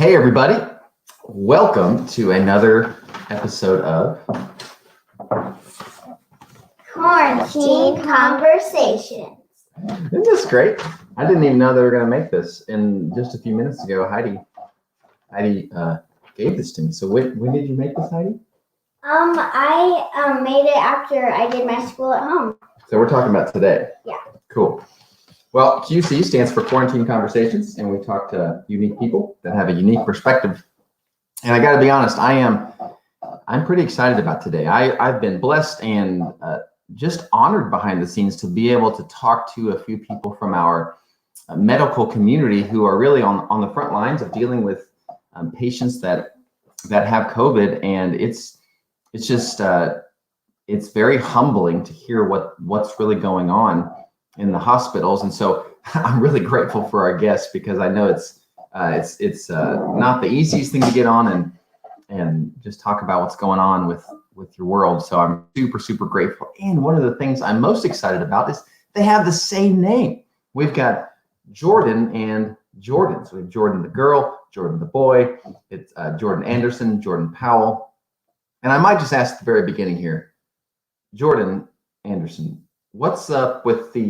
Hey everybody, welcome to another episode of Quarantine Conversations. Isn't this great? I didn't even know they were going to make this. And just a few minutes ago, Heidi gave this to me. So when did you make this, Heidi? I made it after I did my school at home. So we're talking about today. Yeah. Cool. Well, QC stands for Quarantine Conversations, and we talk to unique people that have a unique perspective. And I got to be honest, I'm pretty excited about today. I've been blessed and just honored behind the scenes to be able to talk to a few people from our medical community who are really on the front lines of dealing with patients that have COVID, and it's just it's very humbling to hear what's really going on in the hospitals. And so I'm really grateful for our guests because I know it's not the easiest thing to get on and just talk about what's going on with your world. So I'm super grateful. And one of the things I'm most excited about is they have the same name. We've got Jordan and Jordan. So we have Jordan the girl, Jordan the boy. It's Jordan Anderson, Jordan Powell. And I might just ask at the very beginning here, Jordan Anderson, what's up with the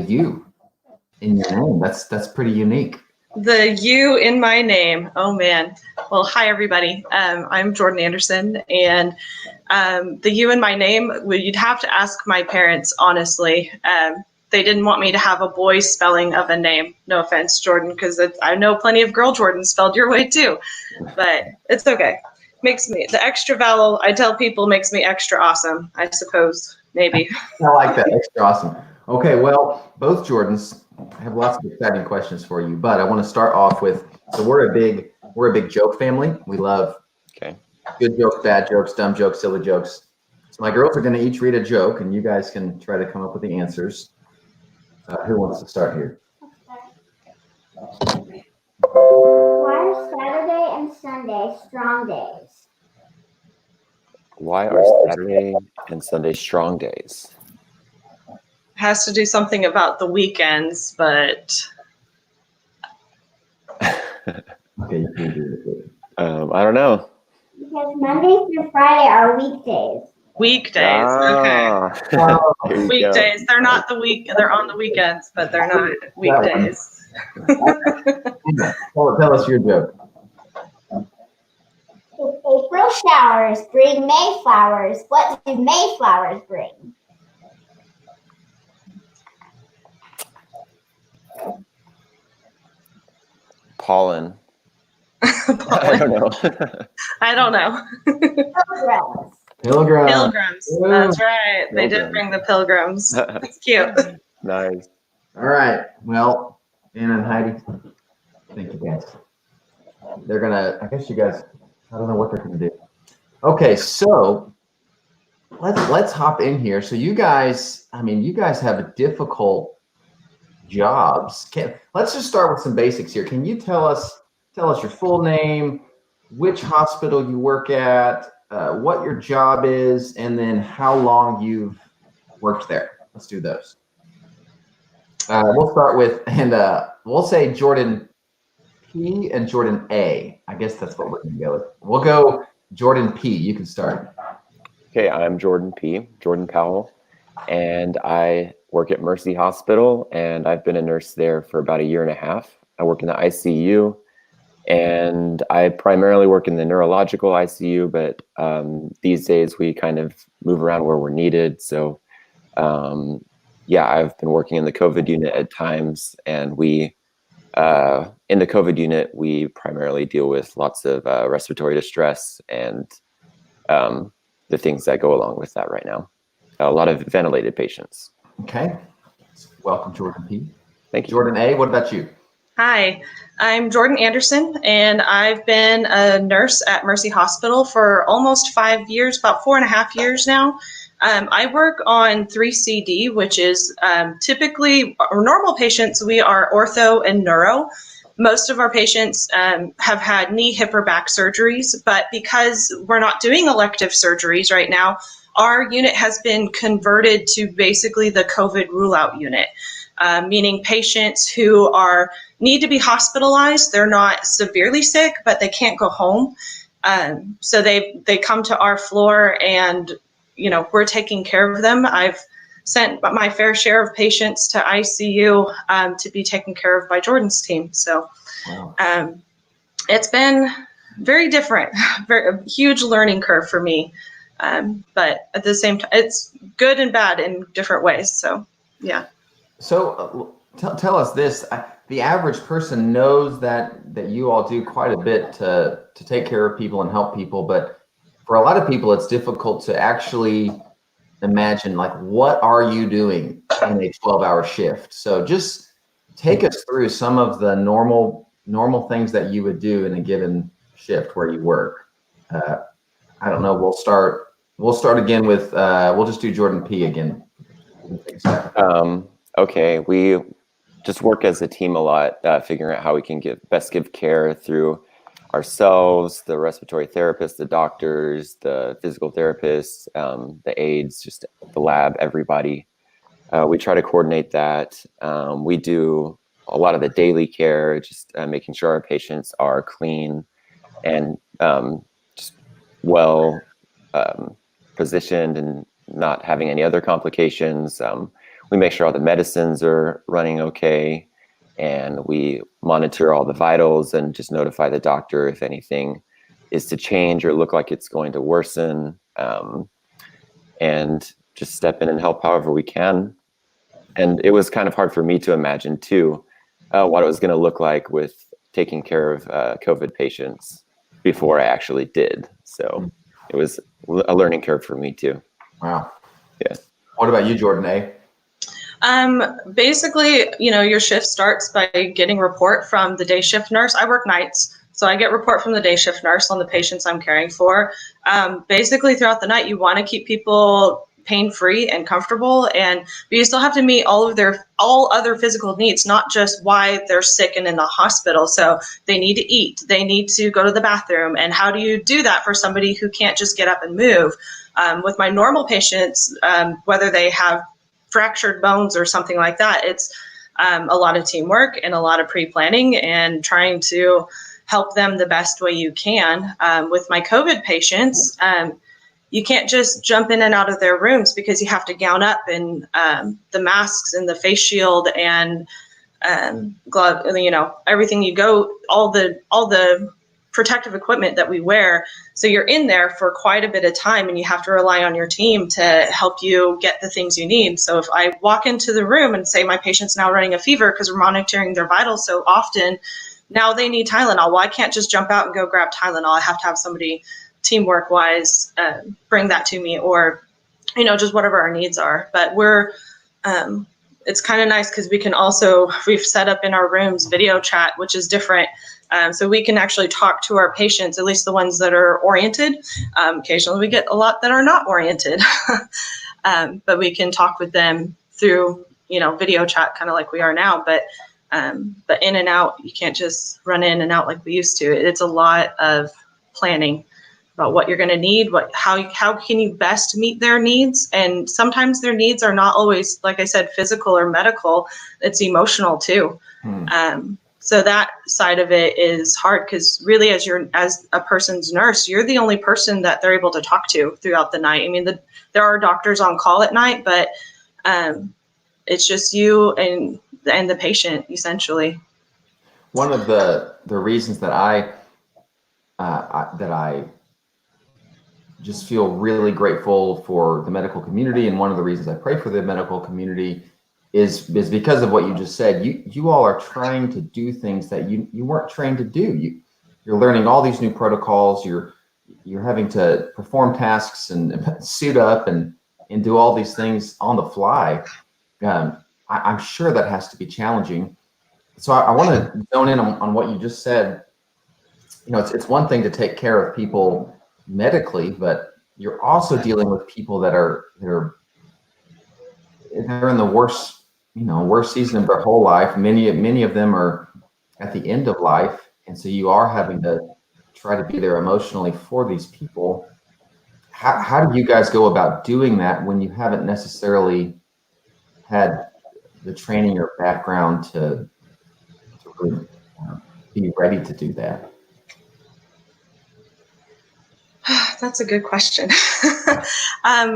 U in your name? That's pretty unique. The U in my name. Oh man. Well, hi everybody. I'm Jordan Anderson, and the U in my name, you'd have to ask my parents, honestly. They didn't want me to have a boy spelling of a name. No offense, Jordan, because I know plenty of girl Jordans spelled your way too, but it's okay. Makes me, the extra vowel, I tell people, makes me extra awesome, I suppose, maybe. I like that, extra awesome. Okay, well, both Jordans, I have lots of exciting questions for you, but I want to start off with, so we're a big joke family. We love good jokes, bad jokes, dumb jokes, silly jokes. So my girls are going to each read a joke, and you guys can try to come up with the answers. Who wants to start here? Why are Saturday and Sunday strong days? Why are Saturday and Sunday strong days? Has to do something about the weekends, but Okay, you can do it. I don't know. Because Monday through Friday are weekdays. weekdays. Okay. Oh, Weekdays. They're not they're on the weekends, but they're not weekdays. tell us your joke. If April showers bring Mayflowers, what do Mayflowers bring? Pollen. I don't know. I don't know. Pilgrims. Pilgrims. That's right. They did bring the pilgrims. That's cute. Nice. All right. Well, Anna and Heidi, thank you guys. They're gonna, I guess you guys, I don't know what they're gonna do. Okay, so let's hop in here. So you guys, you guys have difficult jobs. Let's just start with some basics here. Can you tell us your full name, which hospital you work at, what your job is, and then how long you've worked there? Let's do those. We'll start with, and we'll say Jordan P and Jordan A. I guess that's what we're going to go with. We'll go Jordan P. You can start. Okay, I'm Jordan P. Jordan Powell, and I work at MRCC Hospital, and I've been a nurse there for about a year and a half. I work in the ICU, and I primarily work in the neurological ICU, but these days we kind of move around where we're needed. So I've been working in the COVID unit at times, and we, in the COVID unit, we primarily deal with lots of respiratory distress and the things that go along with that right now. A lot of ventilated patients. Okay. Welcome, Jordan P. Thank you. Jordan A., what about you? Hi, I'm Jordan Anderson, and I've been a nurse at MRCC Hospital for almost 5 years, about 4.5 years now. I work on 3CD, which is typically normal patients. We are ortho and neuro. Most of our patients have had knee, hip, or back surgeries, but because we're not doing elective surgeries right now, our unit has been converted to basically the COVID rule-out unit. meaning patients who need to be hospitalized. They're not severely sick, but they can't go home. So they come to our floor and, we're taking care of them. I've sent my fair share of patients to ICU to be taken care of by Jordan's team. So Wow. It's been very different, a huge learning curve for me. But at the same time, it's good and bad in different ways. So, yeah. So tell us this, the average person knows that you all do quite a bit to take care of people and help people, but for a lot of people, it's difficult to actually imagine, like, what are you doing in a 12-hour shift? So just take us through some of the normal things that you would do in a given shift where you work. I don't know, we'll start again with, we'll just do Jordan P again. Okay, we just work as a team a lot, figuring out how we can best give care through ourselves, the respiratory therapists, the doctors, the physical therapists, the aides, just the lab, everybody. We try to coordinate that. We do a lot of the daily care, just making sure our patients are clean and just well positioned and not having any other complications. We make sure all the medicines are running okay, and we monitor all the vitals and just notify the doctor if anything is to change or look like it's going to worsen, and just step in and help however we can. And it was kind of hard for me to imagine too what it was going to look like with taking care of COVID patients before I actually did. So it was a learning curve for me too. Wow. Yeah. What about you, Jordan A? Basically, your shift starts by getting report from the day shift nurse. I work nights, so I get report from the day shift nurse on the patients I'm caring for. Basically, throughout the night, you want to keep people pain-free and comfortable, but you still have to meet all other physical needs, not just why they're sick and in the hospital. So they need to eat, they need to go to the bathroom, and how do you do that for somebody who can't just get up and move? With my normal patients, whether they have fractured bones or something like that, it's a lot of teamwork and a lot of pre-planning and trying to help them the best way you can. With my COVID patients, you can't just jump in and out of their rooms because you have to gown up in the masks and the face shield and glove, everything all the protective equipment that we wear. So you're in there for quite a bit of time, and you have to rely on your team to help you get the things you need. So if I walk into the room and say my patient's now running a fever because we're monitoring their vitals so often, now they need Tylenol. Well, I can't just jump out and go grab Tylenol. I have to have somebody teamwork wise bring that to me, or just whatever our needs are. But it's kind of nice because we've set up in our rooms video chat, which is different. So we can actually talk to our patients, at least the ones that are oriented. Occasionally we get a lot that are not oriented, but we can talk with them through, video chat, kind of like we are now. But in and out, you can't just run in and out like we used to. It's a lot of planning about what you're going to need, how can you best meet their needs. And sometimes their needs are not always, like I said, physical or medical. It's emotional too. So that side of it is hard because really, as a person's nurse, you're the only person that they're able to talk to throughout the night. I mean, there are doctors on call at night, but it's just you and the patient essentially. One of the reasons that I just feel really grateful for the medical community, and one of the reasons I pray for the medical community is because of what you just said. You all are trying to do things that you weren't trained to do. You're learning all these new protocols. You're having to perform tasks and suit up and do all these things on the fly. I'm sure that has to be challenging. So I want to zone in on what you just said. It's one thing to take care of people medically, but you're also dealing with people that are in the worst season of their whole life. Many of them are at the end of life, and so you are having to try to be there emotionally for these people. How do you guys go about doing that when you haven't necessarily had the training or background to really be ready to do that? That's a good question.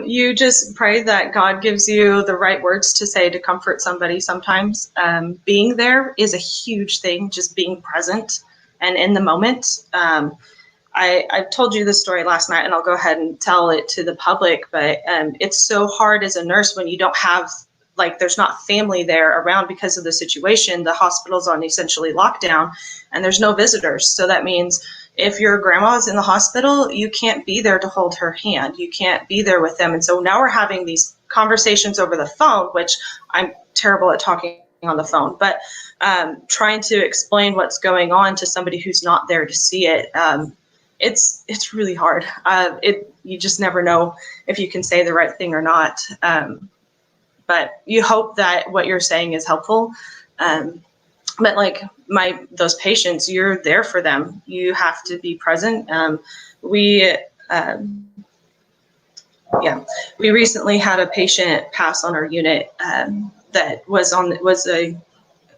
You just pray that God gives you the right words to say to comfort somebody sometimes. Being there is a huge thing, just being present and in the moment. I told you this story last night, and I'll go ahead and tell it to the public, but it's so hard as a nurse when you don't have, like, there's not family there around because of the situation. The hospital's on essentially lockdown, and there's no visitors. So that means if your grandma's in the hospital, you can't be there to hold her hand. You can't be there with them. And so now we're having these conversations over the phone, which I'm terrible at talking on the phone, but trying to explain what's going on to somebody who's not there to see it. It's really hard. You just never know if you can say the right thing or not. But you hope that what you're saying is helpful. But like those patients, you're there for them. You have to be present. We recently had a patient pass on our unit that was a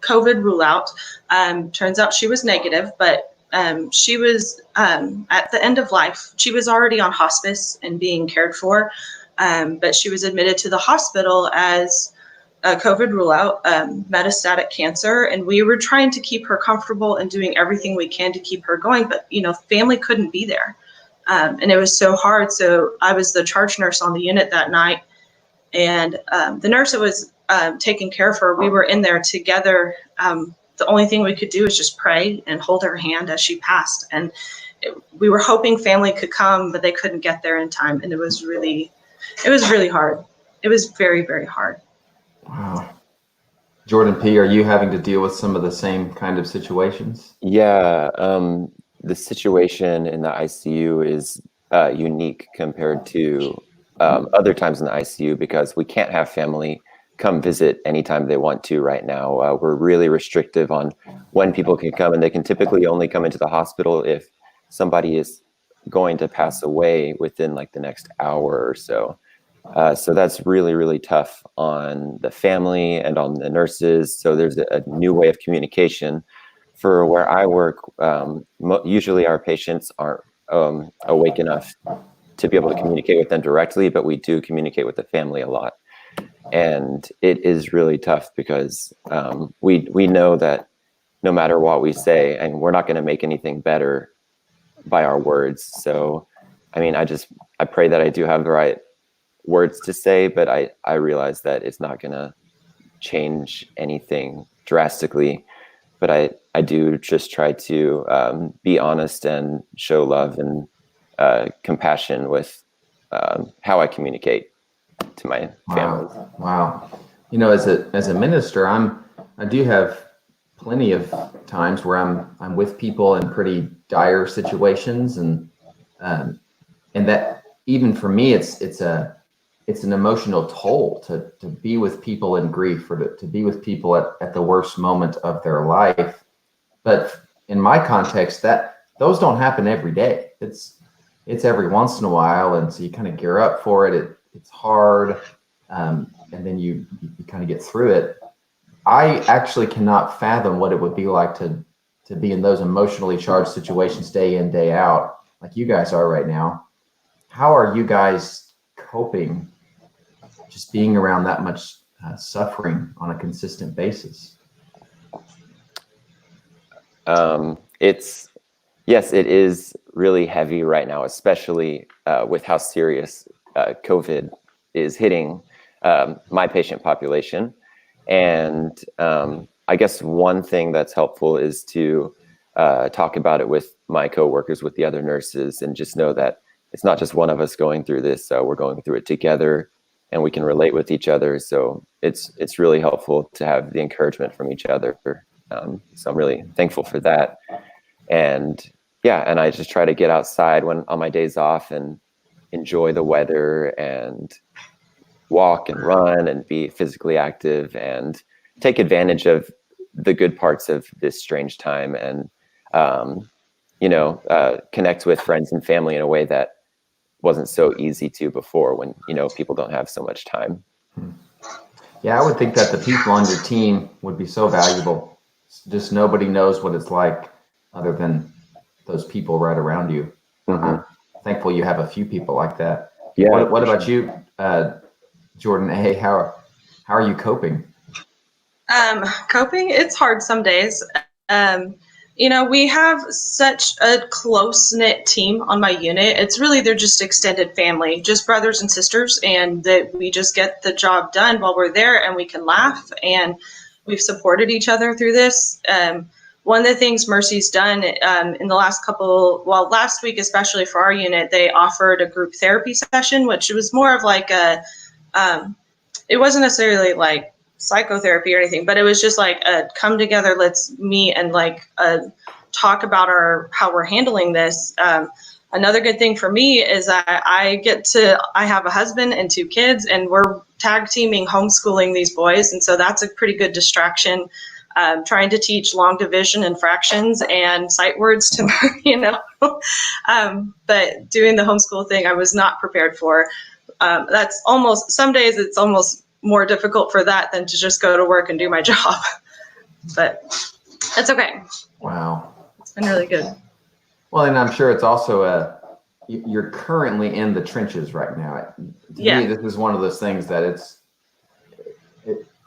COVID rule out. Turns out she was negative, but she was at the end of life. She was already on hospice and being cared for, but she was admitted to the hospital as a COVID rule out, metastatic cancer, and we were trying to keep her comfortable and doing everything we can to keep her going, but family couldn't be there, and it was so hard. So I was the charge nurse on the unit that night, and the nurse that was taking care of her, we were in there together. The only thing we could do was just pray and hold her hand as she passed, and we were hoping family could come, but they couldn't get there in time, and it was really hard. It was very, very hard. Wow. Jordan P., are you having to deal with some of the same kind of situations? Yeah, the situation in the ICU is unique compared to other times in the ICU because we can't have family come visit anytime they want to right now. We're really restrictive on when people can come, and they can typically only come into the hospital if somebody is going to pass away within like the next hour or so. So that's really, really tough on the family and on the nurses. So there's a new way of communication. For where I work, usually our patients aren't awake enough to be able to communicate with them directly, but we do communicate with the family a lot. And it is really tough because we know that no matter what we say, and we're not going to make anything better by our words. So, I mean, I pray that I do have the right words to say, but I realize that it's not going to change anything drastically. But I do just try to be honest and show love and compassion with how I communicate to my family. Wow. As a minister, I do have plenty of times where I'm with people in pretty dire situations, and that even for me, it's an emotional toll to be with people in grief, or to be with people at the worst moment of their life. But in my context, those don't happen every day. It's every once in a while, and so you kind of gear up for it. It's hard, and then you kind of get through it. I actually cannot fathom what it would be like to be in those emotionally charged situations day in, day out, like you guys are right now. How are you guys coping just being around that much suffering on a consistent basis? It is really heavy right now, especially with how serious COVID is hitting my patient population. And I guess one thing that's helpful is to talk about it with my coworkers, with the other nurses, and just know that it's not just one of us going through this. We're going through it together, and we can relate with each other. So it's really helpful to have the encouragement from each other. So I'm really thankful for that. And I just try to get outside on my days off and enjoy the weather and walk and run and be physically active and take advantage of the good parts of this strange time, and connect with friends and family in a way that wasn't so easy to before, when people don't have so much time. Yeah, I would think that the people on your team would be so valuable. Just nobody knows what it's like other than those people right around you. Mhm. I'm thankful you have a few people like that. Yeah. What about you, Jordan A? How are you coping? Coping, it's hard some days. We have such a close knit team on my unit. It's really, they're just extended family, just brothers and sisters, and that we just get the job done while we're there, and we can laugh, and we've supported each other through this. One of the things Mercy's done in the last week, especially for our unit, they offered a group therapy session, which was more of like it wasn't necessarily like psychotherapy or anything, but it was just like a come together, let's meet and like talk about how we're handling this. Another good thing for me is that I have a husband and 2 kids, and we're tag teaming homeschooling these boys, and so that's a pretty good distraction. Trying to teach long division and fractions and sight words to but doing the homeschool thing I was not prepared for. That's almost, some days it's almost more difficult for that than to just go to work and do my job. But it's okay. Wow. It's been really good. Well, and I'm sure it's also you're currently in the trenches right now. To me, this is one of those things that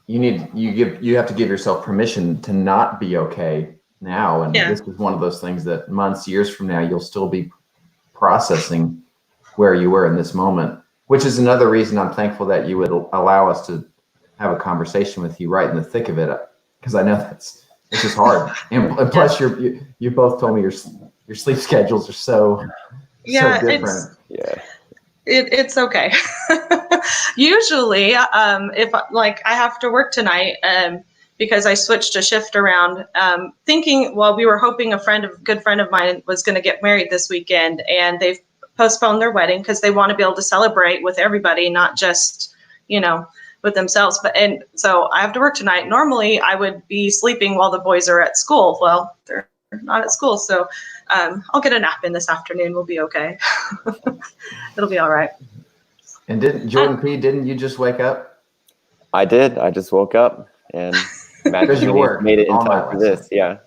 you have to give yourself permission to not be okay now. And this is one of those things that months, years from now, you'll still be processing where you were in this moment, which is another reason I'm thankful that you would allow us to have a conversation with you right in the thick of it. Because I know it's just hard. And plus you both told me your sleep schedules are so different. It's okay. Usually, if like I have to work tonight, because I switched a shift around, thinking, well, we were hoping a good friend of mine was going to get married this weekend, and they've postponed their wedding because they want to be able to celebrate with everybody, not just, with themselves. And so I have to work tonight. Normally I would be sleeping while the boys are at school. Well, they're not at school. So I'll get a nap in this afternoon. We'll be okay. It'll be all right. And Jordan P., didn't you just wake up? I did. I just woke up and because you made it in time for this. Yeah.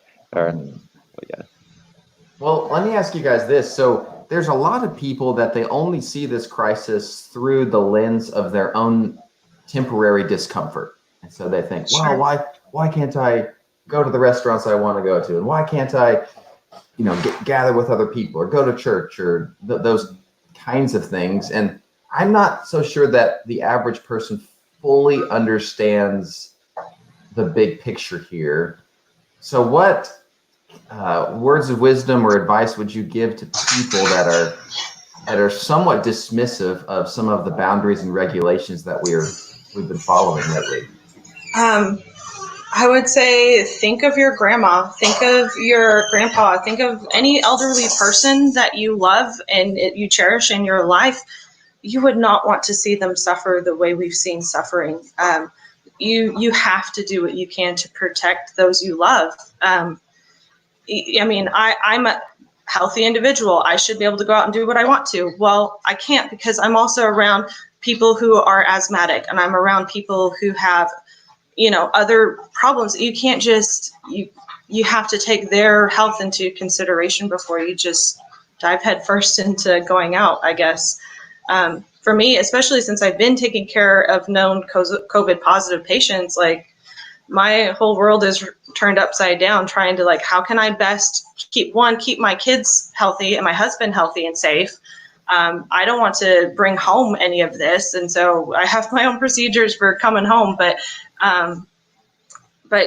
Well, let me ask you guys this. So there's a lot of people that they only see this crisis through the lens of their own temporary discomfort. And so they think, well, why can't I go to the restaurants I want to go to? And why can't I, gather with other people or go to church or those kinds of things? And I'm not so sure that the average person fully understands the big picture here. So what words of wisdom or advice would you give to people that are somewhat dismissive of some of the boundaries and regulations that we've been following lately? I would say think of your grandma, think of your grandpa, think of any elderly person that you love and you cherish in your life. You would not want to see them suffer the way we've seen suffering. You have to do what you can to protect those you love. I'm a healthy individual. I should be able to go out and do what I want to. Well, I can't because I'm also around people who are asthmatic, and I'm around people who have, other problems. You can't just, you have to take their health into consideration before you just dive headfirst into going out, I guess. For me, especially since I've been taking care of known COVID positive patients, like my whole world is turned upside down trying to how can I best keep my kids healthy and my husband healthy and safe. I don't want to bring home any of this. And so I have my own procedures for coming home, but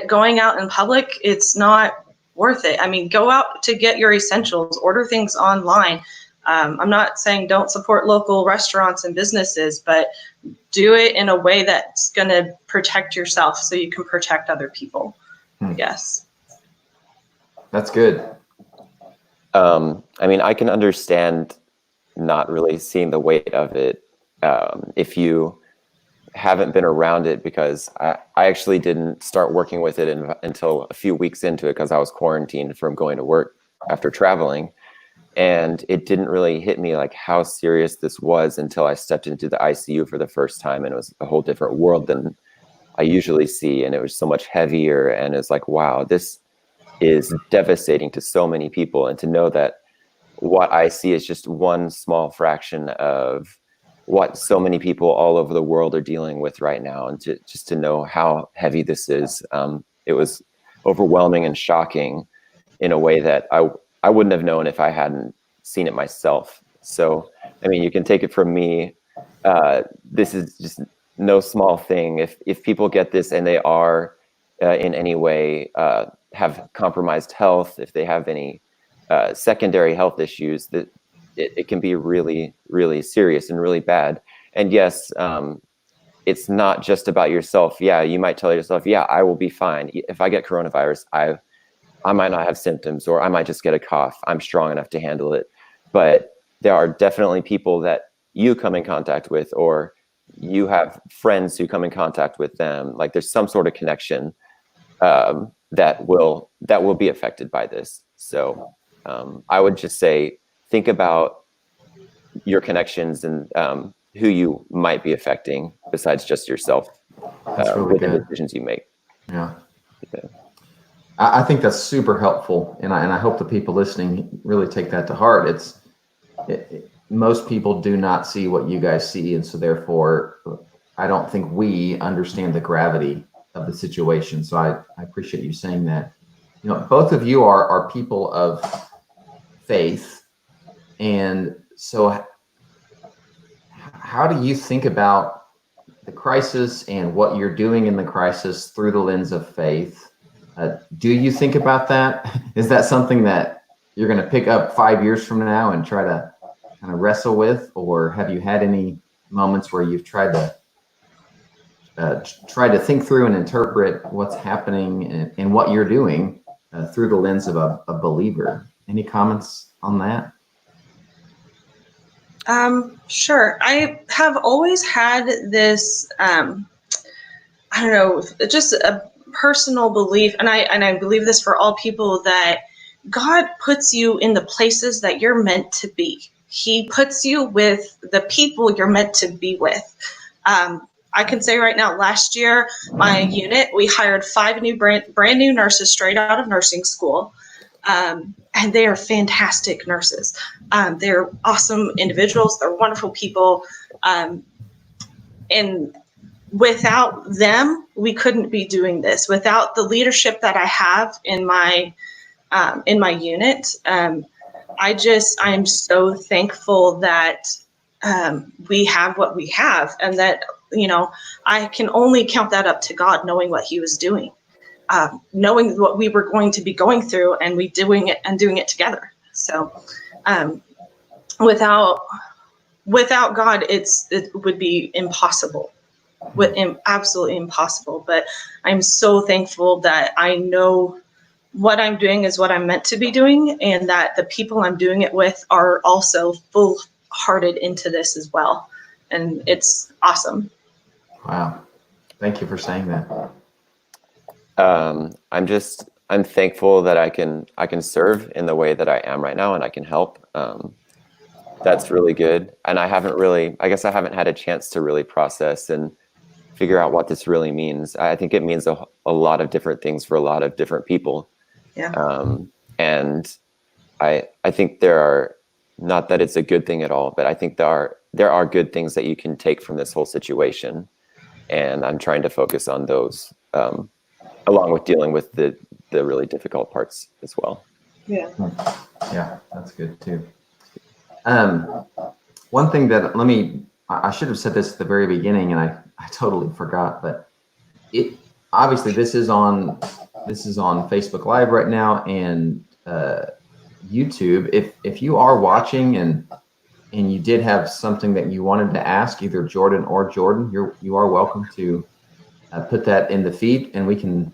going out in public, it's not worth it. I mean, go out to get your essentials, order things online. I'm not saying don't support local restaurants and businesses, but do it in a way that's going to protect yourself so you can protect other people, I guess. That's good. I can understand not really seeing the weight of it if you haven't been around it, because I actually didn't start working with it until a few weeks into it because I was quarantined from going to work after traveling. And it didn't really hit me how serious this was until I stepped into the ICU for the first time, and it was a whole different world than I usually see, and it was so much heavier, and it's like, wow, this is devastating to so many people. And to know that what I see is just one small fraction of what so many people all over the world are dealing with right now, and to know how heavy this is, it was overwhelming and shocking in a way that I wouldn't have known if I hadn't seen it myself. So, I mean, you can take it from me. This is just no small thing. If people get this and they are in any way have compromised health, if they have any secondary health issues, that it can be really, really serious and really bad. And yes, it's not just about yourself. Yeah, you might tell yourself, yeah, I will be fine. If I get coronavirus, I might not have symptoms, or I might just get a cough. I'm strong enough to handle it. But there are definitely people that you come in contact with, or you have friends who come in contact with them. Like there's some sort of connection that will be affected by this. So I would just say, think about your connections and who you might be affecting besides just yourself Really with the good. decisions you make. Yeah. Yeah. I think that's super helpful, and I hope the people listening really take that to heart. Most people do not see what you guys see, and so therefore, I don't think we understand the gravity of the situation. So I appreciate you saying that. You know, both of you are people of faith, and so how do you think about the crisis and what you're doing in the crisis through the lens of faith? Do you think about that? Is that something that you're going to pick up 5 years from now and try to kind of wrestle with, or have you had any moments where you've tried to think through and interpret what's happening and what you're doing through the lens of a believer? Any comments on that? Sure. I have always had this, I don't know, just a personal belief, and I believe this for all people, that God puts you in the places that you're meant to be. He puts you with the people you're meant to be with. I can say right now, last year, my unit, we hired 5 new brand new nurses straight out of nursing school. And they are fantastic nurses. They're awesome individuals. They're wonderful people. And without them, we couldn't be doing this. Without the leadership that I have in my unit, I am so thankful that we have what we have, and that, you know, I can only count that up to God, knowing what He was doing, knowing what we were going to be going through, and doing it together. So without God, it would be impossible. Absolutely impossible. But I'm so thankful that I know what I'm doing is what I'm meant to be doing, and that the people I'm doing it with are also full-hearted into this as well. And it's awesome. Wow. Thank you for saying that. I'm thankful that I can serve in the way that I am right now, and I can help. That's really good. And I guess I haven't had a chance to really process and figure out what this really means. I think it means a lot of different things for a lot of different people. Yeah. And I think there are, not that it's a good thing at all, but I think there are good things that you can take from this whole situation. And I'm trying to focus on those, along with dealing with the really difficult parts as well. Yeah. Yeah, that's good too. One thing that I should have said this at the very beginning, and I totally forgot, but obviously this is on Facebook Live right now and YouTube. If you are watching and you did have something that you wanted to ask either Jordan or Jordan, you are welcome to put that in the feed, and we can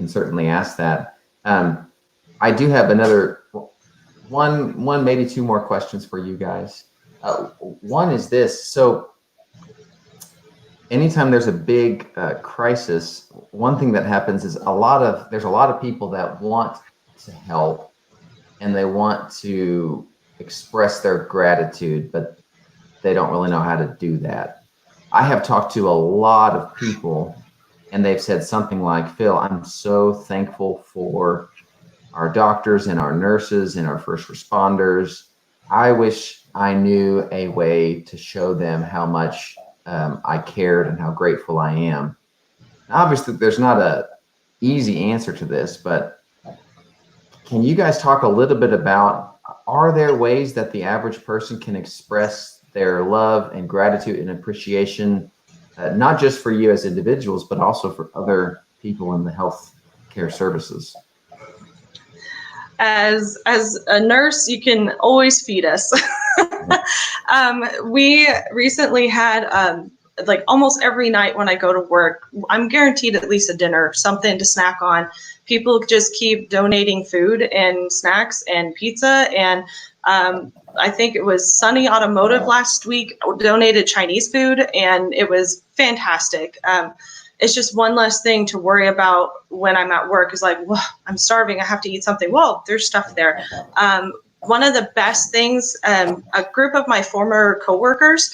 certainly ask that. I do have another one, maybe 2 more questions for you guys. One is this: so anytime there's a big crisis, one thing that happens is there's a lot of people that want to help and they want to express their gratitude, but they don't really know how to do that. I have talked to a lot of people and they've said something like, Phil, I'm so thankful for our doctors and our nurses and our first responders. I wish I knew a way to show them how much I cared and how grateful I am. Obviously, there's not a easy answer to this, but can you guys talk a little bit about, are there ways that the average person can express their love and gratitude and appreciation, not just for you as individuals, but also for other people in the health care services? As a nurse, you can always feed us. We recently had like almost every night when I go to work, I'm guaranteed at least a dinner, something to snack on. People just keep donating food and snacks and pizza. And I think it was Sunny Automotive last week donated Chinese food, and it was fantastic. It's just one less thing to worry about when I'm at work. Is like, well, I'm starving, I have to eat something. Well, there's stuff there. One of the best things, a group of my former coworkers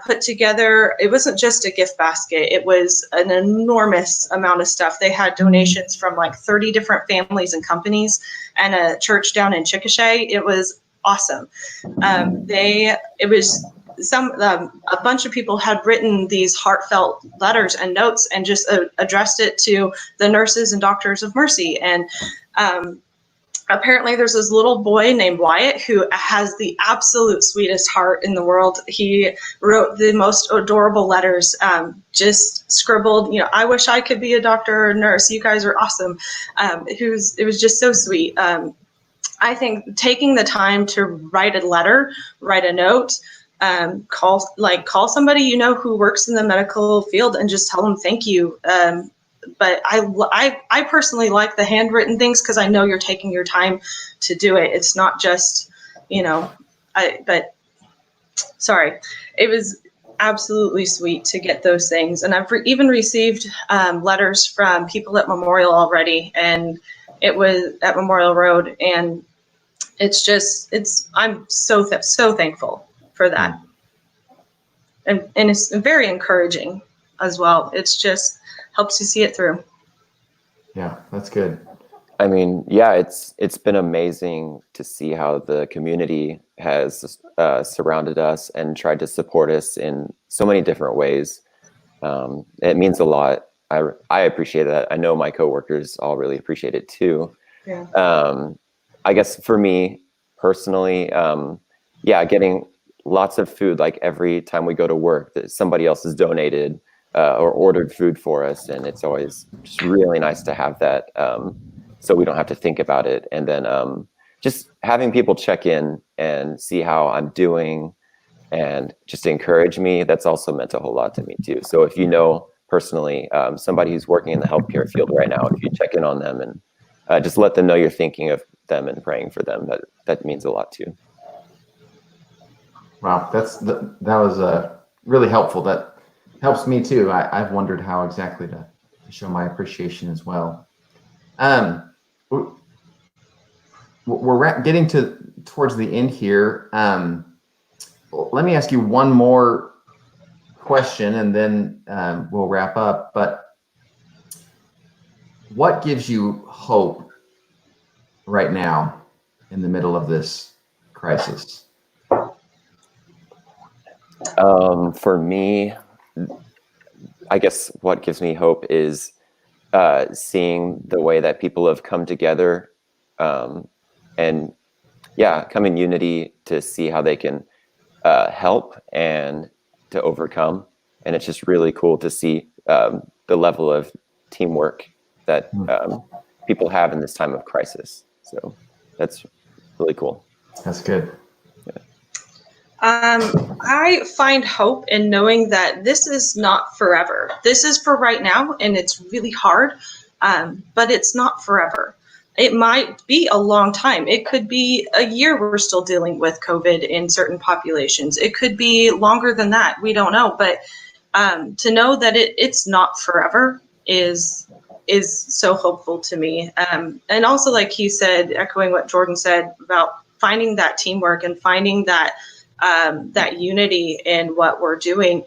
put together, it wasn't just a gift basket, it was an enormous amount of stuff. They had donations from like 30 different families and companies and a church down in Chickasha. It was awesome. A bunch of people had written these heartfelt letters and notes and just addressed it to the nurses and doctors of Mercy. And apparently there's this little boy named Wyatt who has the absolute sweetest heart in the world. He wrote the most adorable letters, just scribbled, I wish I could be a doctor or a nurse. You guys are awesome. It was just so sweet. I think taking the time to write a letter, write a note, call somebody who works in the medical field and just tell them thank you. But I personally like the handwritten things because I know you're taking your time to do it. It's not just, but sorry, it was absolutely sweet to get those things. And I've even received letters from people at Memorial already, and it was at Memorial Road. And I'm so thankful for that. And it's very encouraging as well. It's just helps you see it through. Yeah, that's good. I mean, yeah, it's been amazing to see how the community has surrounded us and tried to support us in so many different ways. It means a lot. I appreciate that. I know my coworkers all really appreciate it too. Yeah. I guess for me personally, getting lots of food, like every time we go to work, that somebody else has donated or ordered food for us, and it's always just really nice to have that, so we don't have to think about it. And then just having people check in and see how I'm doing and just encourage me, that's also meant a whole lot to me too. So if personally somebody who's working in the healthcare field right now, if you check in on them and just let them know you're thinking of them and praying for them, that means a lot too. Wow, that was really helpful. That helps me too. I've wondered how exactly to show my appreciation as well. We're getting towards the end here. Let me ask you one more question, and then we'll wrap up. But what gives you hope right now in the middle of this crisis? For me, I guess what gives me hope is seeing the way that people have come together and come in unity to see how they can help and to overcome. And it's just really cool to see the level of teamwork that people have in this time of crisis. So that's really cool. That's good. I find hope in knowing that this is not forever. This is for right now, and it's really hard, but it's not forever. It might be a long time. It could be a year we're still dealing with COVID in certain populations. It could be longer than that. We don't know. But to know that it's not forever is so hopeful to me. And also, like he said, echoing what Jordan said about finding that teamwork and finding that unity in what we're doing.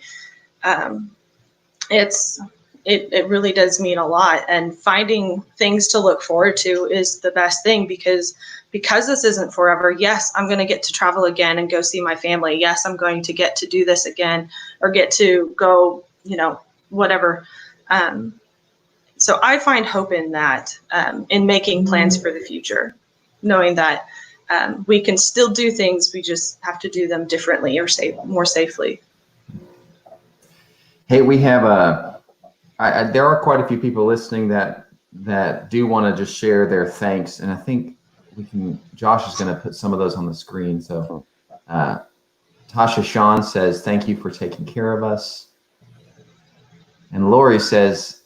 it really does mean a lot. And finding things to look forward to is the best thing, because this isn't forever. Yes, I'm going to get to travel again and go see my family. Yes, I'm going to get to do this again, or get to go, whatever. So I find hope in that, in making plans for the future, knowing that we can still do things. We just have to do them differently or more safely. Hey, we have there are quite a few people listening that do want to just share their thanks, and I think Josh is going to put some of those on the screen. So Tasha Sean says, thank you for taking care of us. And Lori says,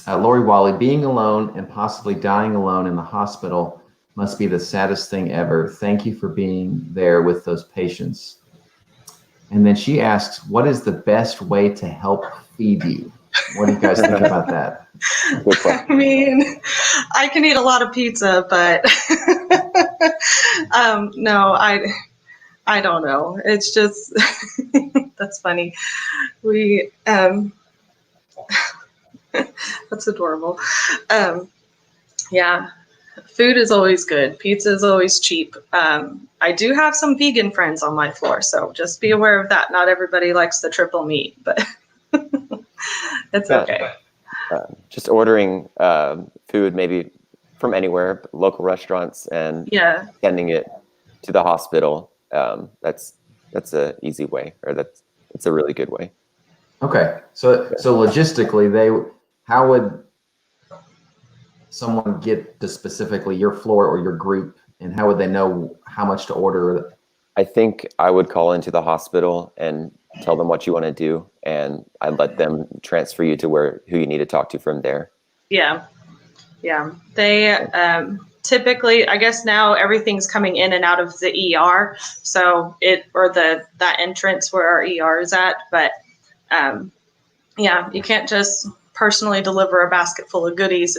Lori Wally, being alone and possibly dying alone in the hospital must be the saddest thing ever. Thank you for being there with those patients. And then she asks, what is the best way to help feed you? What do you guys think about that? I mean, I can eat a lot of pizza, but no, I don't know. It's just, that's funny. That's adorable. Yeah, food is always good. Pizza is always cheap. I do have some vegan friends on my floor, so just be aware of that. Not everybody likes the triple meat, but it's okay. Just ordering food maybe from anywhere, local restaurants, and sending it to the hospital. That's an easy way, or that's a really good way. Okay, so logistically, how would someone get to specifically your floor or your group, and how would they know how much to order? I think I would call into the hospital and tell them what you want to do, and I'd let them transfer you to who you need to talk to from there. Yeah. They typically, I guess now everything's coming in and out of the ER, so that entrance where our ER is at. But you can't just personally deliver a basket full of goodies.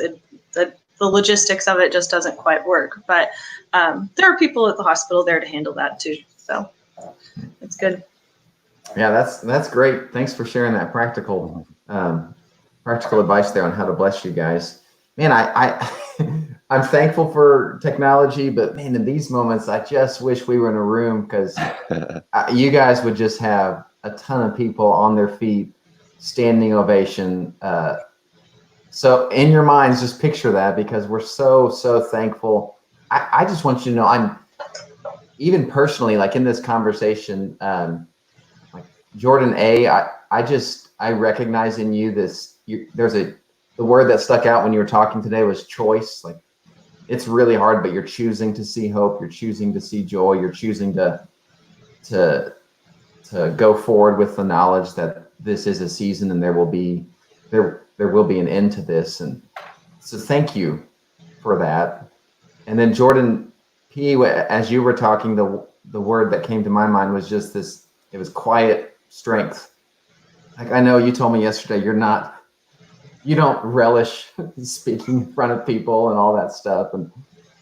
The logistics of it just doesn't quite work. But there are people at the hospital there to handle that too. So it's good. Yeah, that's great. Thanks for sharing that practical advice there on how to bless you guys. Man, I'm thankful for technology, but man, in these moments, I just wish we were in a room, because you guys would just have a ton of people on their feet, standing ovation. So in your minds, just picture that, because we're so thankful. I just want you to know, I'm even personally, like in this conversation, like Jordan A, I recognize in you the word that stuck out when you were talking today was choice. Like, it's really hard, but you're choosing to see hope. You're choosing to see joy. You're choosing to go forward with the knowledge that this is a season, and there will be an end to this. And so thank you for that. And then Jordan P, as you were talking, the word that came to my mind was just this. It was quiet strength. Like, I know you told me yesterday, you don't relish speaking in front of people and all that stuff.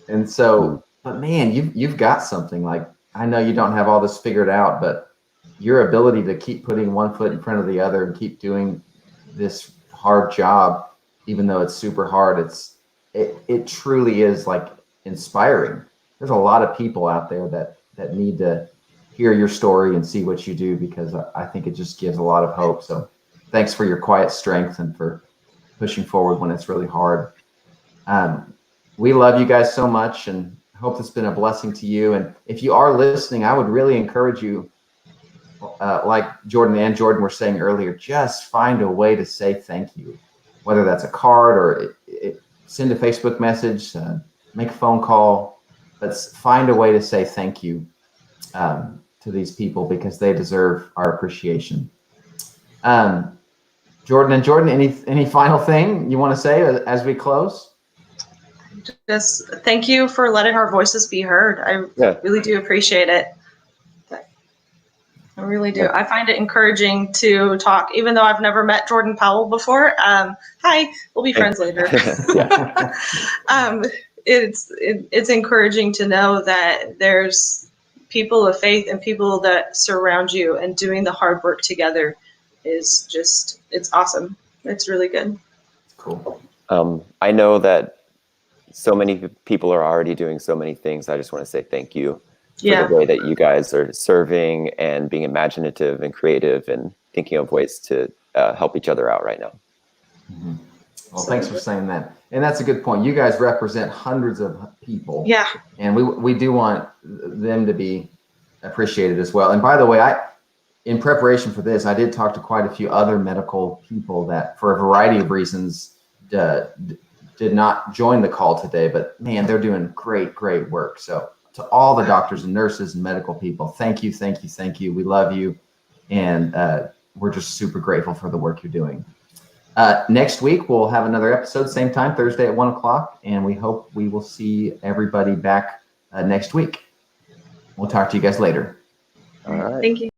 And so, but man, you've got something. Like, I know you don't have all this figured out, but your ability to keep putting one foot in front of the other and keep doing this hard job, even though it's super hard, it truly is like inspiring. There's a lot of people out there that need to hear your story and see what you do, because I think it just gives a lot of hope. So thanks for your quiet strength and for pushing forward when it's really hard. We love you guys so much, and hope it's been a blessing to you. And if you are listening, I would really encourage you, like Jordan were saying earlier, just find a way to say thank you, whether that's a card or send a Facebook message, make a phone call. Let's find a way to say thank you to these people, because they deserve our appreciation. Jordan, any final thing you want to say as we close? Just thank you for letting our voices be heard. I really do appreciate it. I really do. I find it encouraging to talk, even though I've never met Jordan Powell before. Hi, we'll be friends later. It's encouraging to know that there's people of faith and people that surround you, and doing the hard work together is just, it's awesome. It's really good. Cool. I know that so many people are already doing so many things. I just want to say thank you for Yeah. the way that you guys are serving and being imaginative and creative and thinking of ways to help each other out right now. Mm-hmm. Well, thanks for saying that. And that's a good point. You guys represent hundreds of people. Yeah. And we do want them to be appreciated as well. And by the way, in preparation for this, I did talk to quite a few other medical people that, for a variety of reasons, did not join the call today. But man, they're doing great work. So to all the doctors and nurses and medical people, thank you. We love you. And we're just super grateful for the work you're doing. Next week, we'll have another episode, same time, Thursday at 1 o'clock. And we hope we will see everybody back next week. We'll talk to you guys later. All right. Thank you.